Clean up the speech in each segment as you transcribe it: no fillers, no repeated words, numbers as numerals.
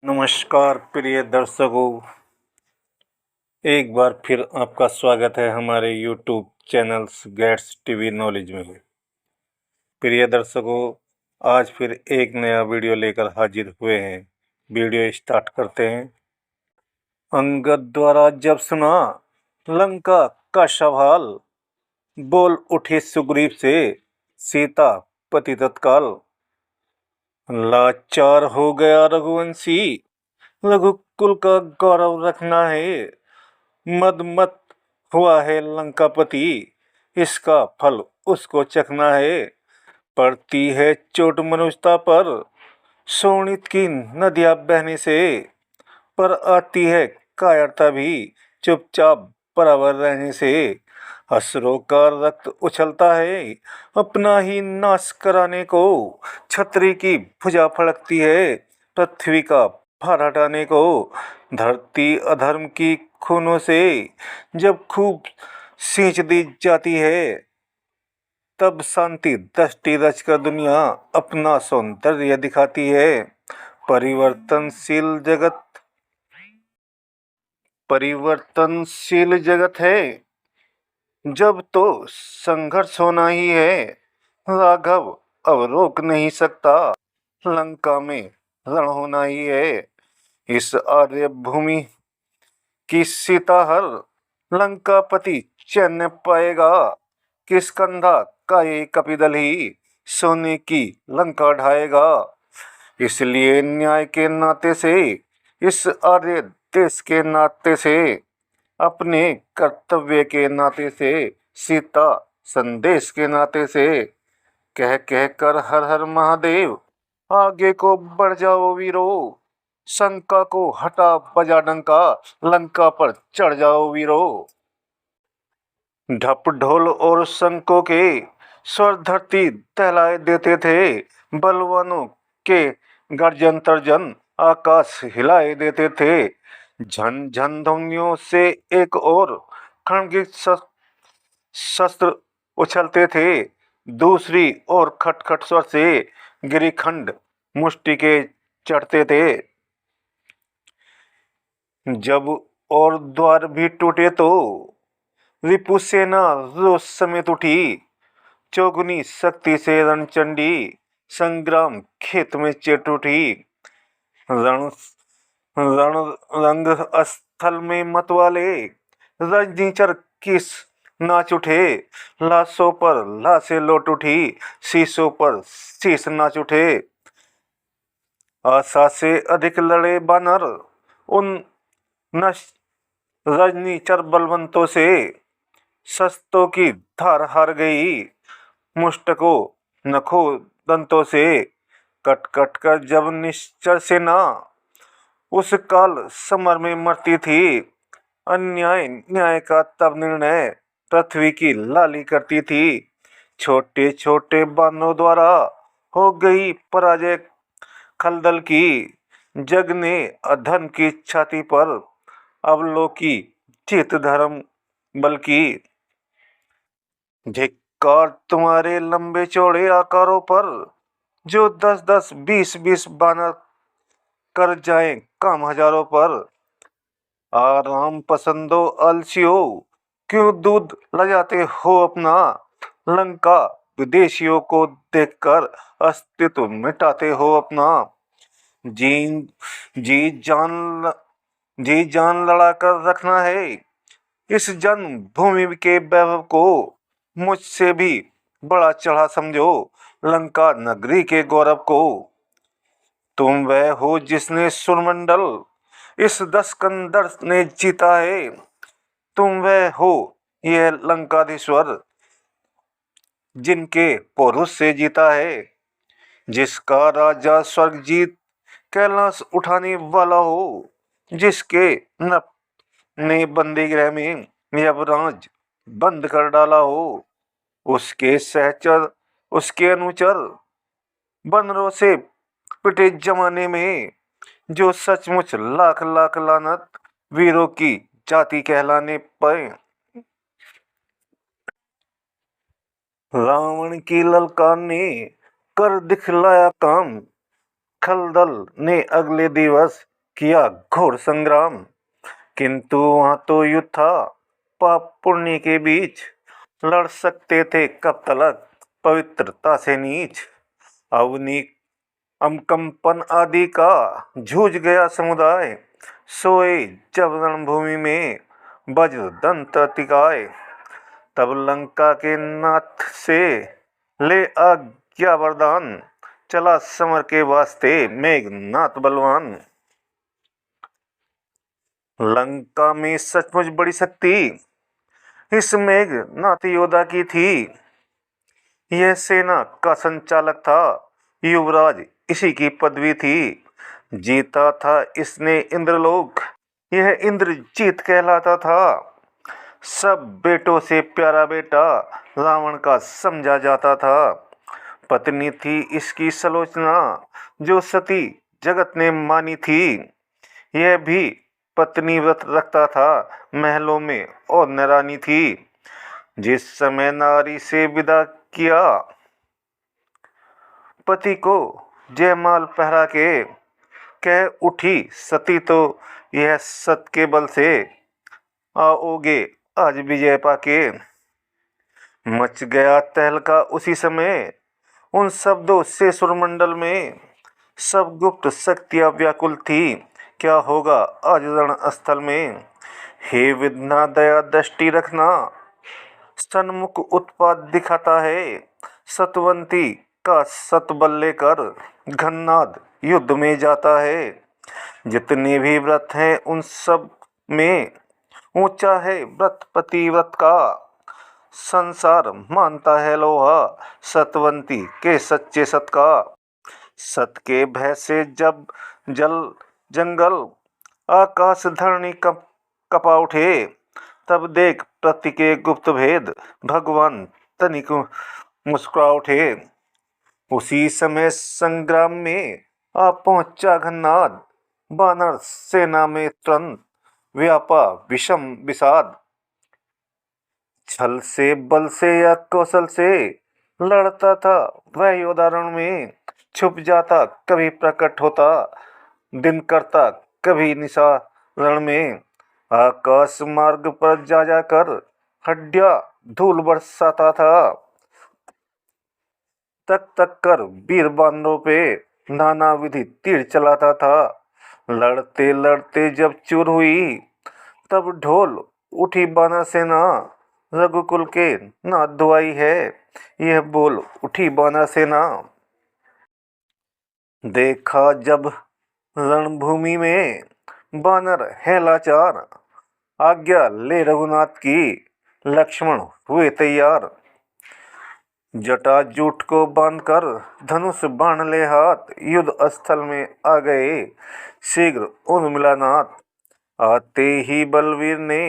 नमस्कार प्रिय दर्शकों, एक बार फिर आपका स्वागत है हमारे YouTube channels gates TV knowledge में। प्रिय दर्शकों, आज फिर एक नया वीडियो लेकर हाजिर हुए हैं। वीडियो स्टार्ट करते हैं। अंगद द्वारा जब सुना लंका का सवाल, बोल उठे सुग्रीव से सीता पति तत्काल। लाचार हो गया रघुवंशी, रघुकुल का गौरव रखना है। मद हुआ है लंकापति, इसका फल उसको चखना है। पड़ती है चोट मनुष्यता पर, शोणित की नदियां बहने से। पर आती है कायरता भी, चुपचाप बराबर रहने से। असुरों का रक्त उछलता है, अपना ही नाश कराने को। छतरी की भुजा फड़कती है, पृथ्वी का भार हटाने को। धरती अधर्म की खूनों से जब खूब सींच दी जाती है, तब शांति दृष्टि रचकर दुनिया अपना सौंदर्य दिखाती है। परिवर्तनशील जगत है, जब तो संघर्ष होना ही है। राघव अब रोक नहीं सकता, लंका में रण होना ही है। इस आर्य भूमि की सीता हर, लंकापति चैन पाएगा। किस कंधा का ये कपिदल ही, सोने की लंका ढाएगा। इसलिए न्याय के नाते से, इस आर्य देश के नाते से, अपने कर्तव्य के नाते से, सीता संदेश के नाते से, कह कह कर हर हर महादेव, आगे को बढ़ जाओ वीरो। शंका को हटा बजा डंका, लंका पर चढ़ जाओ वीरो। ढप ढोल और शंकों के स्वर धरती दहलाए देते थे। बलवानों के गर्जन तर्जन आकाश हिलाए देते थे। झन झन ध्वनियों से एक और खड़गित शस्त्र उछलते थे, दूसरी ओर खटखट स्वर से गिरिखंड मुष्टि के चढ़ते थे। जब और द्वार भी टूटे तो रिपु सेना रोष समेत उठी। चौगुनी शक्ति से रणचंडी, संग्राम खेत में चेट उठी। रण रण रंग स्थल में मतवाले, रजनीचर किस नाच उठे। लाशों पर लाशें लौट उठी, शीशों पर शीश नाच उठे। आशा से अधिक लड़े बानर, उन रजनीचर बलवंतों से। शस्त्रों की धार हार गई, मुष्टकों नखों दंतों से। कट कट कर जब निश्चर सेना, उस काल समर में मरती थी। अन्याय न्याय का तब निर्णय, पृथ्वी की लाली करती थी। छोटे छोटे बानों द्वारा हो गई पराजय खलदल की। जग ने अधर्म की छाती पर अवलोकी जीत धर्म बल की। धिक्कार तुम्हारे लंबे चौड़े आकारों पर, जो 10-10 20-20 बानर कर जाएं काम हजारों पर। आराम पसंदो आलसियों, क्यों दूध लजाते हो अपना। लंका विदेशियों को देखकर अस्तित्व मिटाते हो अपना। जी जी जान जी जान लड़ाकर रखना है, इस जन्मभूमि के वैभव को। मुझसे भी बड़ा चढ़ा समझो, लंका नगरी के गौरव को। तुम वह हो जिसने सुरमंडल, इस दशकंदर ने जीता है। तुम वह हो यह लंकाधीश्वर, जिनके पौरुष से जीता है। जिसका राजा स्वर्ग जीत कैलाश उठाने वाला हो। जिसके नप ने बंदीगृह में यमराज बंद कर डाला हो। उसके सहचर, उसके अनुचर बंदरों से पिटे जमाने में, जो सचमुच लाख लाख लानत वीरों की जाति कहलाने पाए। रावण की ललकार ने कर दिखलाया काम, खलदल ने अगले दिवस किया घोर संग्राम, किंतु वहां तो युद्ध था पाप पुण्य के बीच। लड़ सकते थे कब तलक पवित्रता से नीच। अवनी अमकंपन आदि का जूझ गया समुदाय। सोए जब रणभूमि में वज्र दंत अतिकाय। तब लंका के नाथ से ले आज्ञा वरदान। चला समर के वास्ते मेघनाथ बलवान। लंका में सचमुच बड़ी शक्ति इस मेघनाथ योद्धा की थी। यह सेना का संचालक था, युवराज इसी की पदवी थी। जीता था इसने इंद्रलोक, यह इंद्रजीत कहलाता था। सब बेटों से प्यारा बेटा रावण का समझा जाता था। पत्नी थी इसकी सलोचना, जो सती जगत ने मानी थी। यह भी पत्नी व्रत रखता था, महलों में और नरानी थी। जिस समय नारी से विदा किया पति को जयमाल पहरा के, कह उठी सती तो यह सत के बल से आओगे आज विजय पाके। मच गया तहलका उसी समय उन शब्दों से सुरमंडल में। सब गुप्त शक्तियां व्याकुल थी, क्या होगा आज रण स्थल में। हे विद्ना दया दृष्टि रखना, सन्मुख उत्पात दिखाता है। सतवंती का सतबल लेकर घन्नाद युद्ध में जाता है। जितने भी व्रत हैं उन सब में ऊंचा है व्रत पतिव्रत का। संसार मानता है लोहा सतवंती के सच्चे सत का। सत के भय से जब जल जंगल आकाश धरणी कपा उठे, तब देख प्रति के गुप्त भेद भगवान तनिक मुस्कुरा उठे। उसी समय संग्राम में आ पहुंचा घन्नाद, बानर सेना में तुरंत व्यापा विषम विषाद। छल से बल से या कौशल से लड़ता था वह योद्धा रण में। छुप जाता कभी प्रकट होता, दिन करता कभी निशा रण में। आकाश मार्ग पर जा जाकर हड्डियां धूल बरसाता था। तक तक कर वीर बांधों पे नाना विधि तीर चलाता था। लड़ते लड़ते जब चूर हुई, तब ढोल उठी बानर सेना। रघुकुल के नाथ दुआई है, यह बोल उठी बानर सेना। देखा जब रणभूमि में बानर है लाचार, आज्ञा ले रघुनाथ की लक्ष्मण हुए तैयार। जटाजूट को बांधकर धनुष बाण ले हाथ, युद्ध स्थल में आ गए शीघ्र उर्मिला नाथ। आते ही बलवीर ने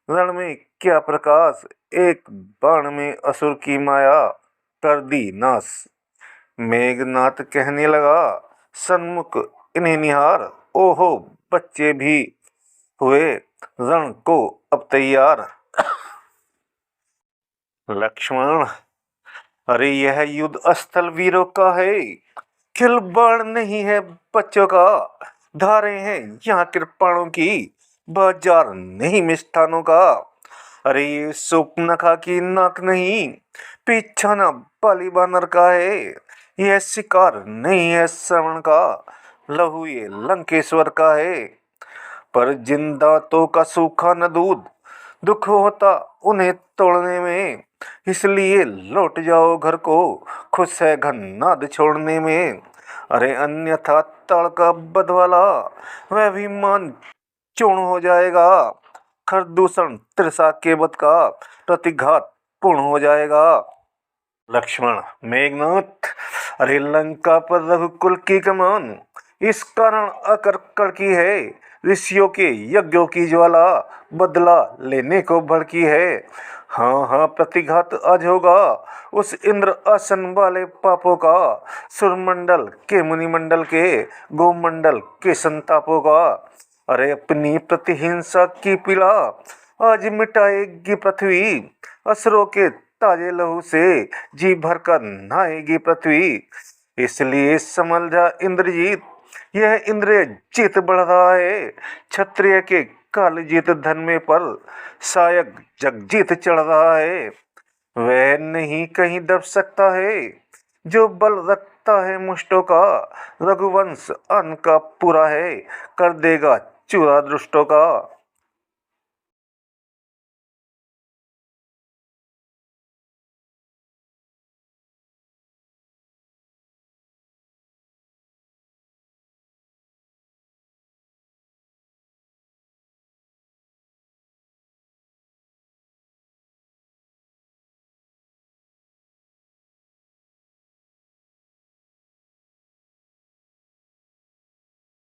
रण में क्या प्रकाश, एक बाण में असुर की माया कर दी नाश। मेघनाथ कहने लगा सन्मुख इन्हें निहार, ओहो बच्चे भी हुए रण को अब तैयार। लक्ष्मण, अरे यह युद्ध स्थल वीरों का है, खिलवाड़ नहीं है बच्चों का। धारे हैं यहाँ कृपाणों की, बाजार नहीं मिष्ठानों का। अरे ये सूर्पनखा की नाक नहीं, पीछा न बाली बानर का है। यह शिकार नहीं है श्रवण का, लहू ये लंकेश्वर का है। पर जिन दांतों का सूखा न दूध, दुख होता उन्हें तोड़ने में। इसलिए लौट जाओ घर को, खुश है घन्नाद छोड़ने में। अरे अन्यथा ताड़ का बदवाला, वह भी मान चूर्ण हो जाएगा। खरदूषण त्रिशा के वध का प्रतिघात पूर्ण हो जाएगा। लक्ष्मण, मेघनाथ, अरे लंका पर रघुकुल की कमान इस कारण अकड़ की है। ऋषियों के यज्ञों की ज्वाला बदला लेने को भड़की है। हाँ हाँ प्रतिघात आज होगा उस इंद्र आसन वाले पापों का। सुरमंडल के मुनिमंडल के गोमंडल के संतापों का। अरे अपनी प्रतिहिंसा की पीड़ा आज मिटाएगी पृथ्वी। असुरों के ताजे लहू से जी भरकर नहाएगी पृथ्वी। इसलिए समझ जा इंद्रजीत, यह इंद्रिय जीत बढ़ रहा है, क्षत्रिय के काल जीत धन में पर सायक जगजीत चढ़ रहा है। वह नहीं कहीं दब सकता है जो बल रखता है मुष्टों का, रघुवंश अन्न का पूरा है कर देगा चूरा दुष्टों का।